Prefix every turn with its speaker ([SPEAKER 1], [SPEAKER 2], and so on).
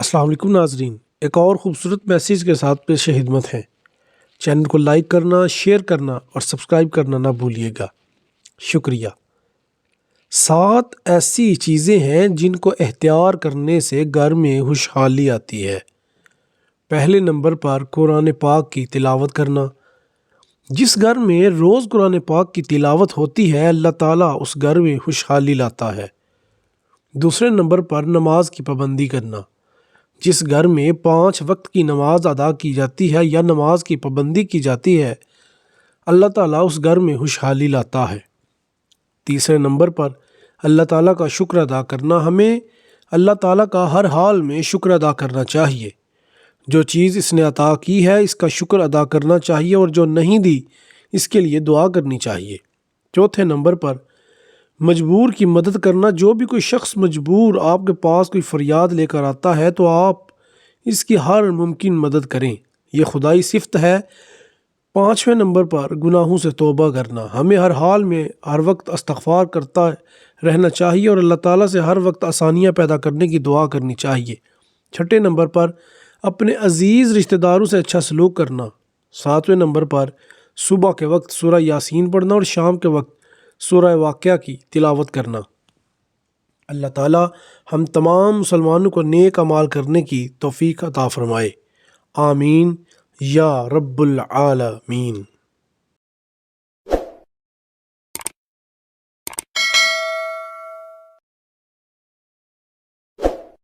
[SPEAKER 1] السلام علیکم ناظرین، ایک اور خوبصورت میسیج کے ساتھ پیش خدمت ہے۔ چینل کو لائک کرنا، شیئر کرنا اور سبسکرائب کرنا نہ بھولیے گا، شکریہ۔ 7 ایسی چیزیں ہیں جن کو اختیار کرنے سے گھر میں خوشحالی آتی ہے۔ پہلے نمبر پر قرآن پاک کی تلاوت کرنا۔ جس گھر میں روز قرآن پاک کی تلاوت ہوتی ہے، اللہ تعالیٰ اس گھر میں خوشحالی لاتا ہے۔ دوسرے نمبر پر نماز کی پابندی کرنا۔ جس گھر میں 5 وقت کی نماز ادا کی جاتی ہے یا نماز کی پابندی کی جاتی ہے، اللہ تعالیٰ اس گھر میں خوشحالی لاتا ہے۔ تیسرے نمبر پر اللہ تعالیٰ کا شکر ادا کرنا۔ ہمیں اللہ تعالیٰ کا ہر حال میں شکر ادا کرنا چاہیے۔ جو چیز اس نے عطا کی ہے اس کا شکر ادا کرنا چاہیے، اور جو نہیں دی اس کے لیے دعا کرنی چاہیے۔ چوتھے نمبر پر مجبور کی مدد کرنا۔ جو بھی کوئی شخص مجبور آپ کے پاس کوئی فریاد لے کر آتا ہے تو آپ اس کی ہر ممکن مدد کریں، یہ خدائی صفت ہے۔ 5ویں نمبر پر گناہوں سے توبہ کرنا۔ ہمیں ہر حال میں ہر وقت استغفار کرتا رہنا چاہیے اور اللہ تعالیٰ سے ہر وقت آسانیاں پیدا کرنے کی دعا کرنی چاہیے۔ 6 نمبر پر اپنے عزیز رشتہ داروں سے اچھا سلوک کرنا۔ 7ویں نمبر پر صبح کے وقت سورہ یاسین پڑھنا اور شام کے وقت سورہ واقعہ کی تلاوت کرنا۔ اللہ تعالیٰ ہم تمام مسلمانوں کو نیک اعمال کرنے کی توفیق عطا فرمائے، آمین یا رب العالمین۔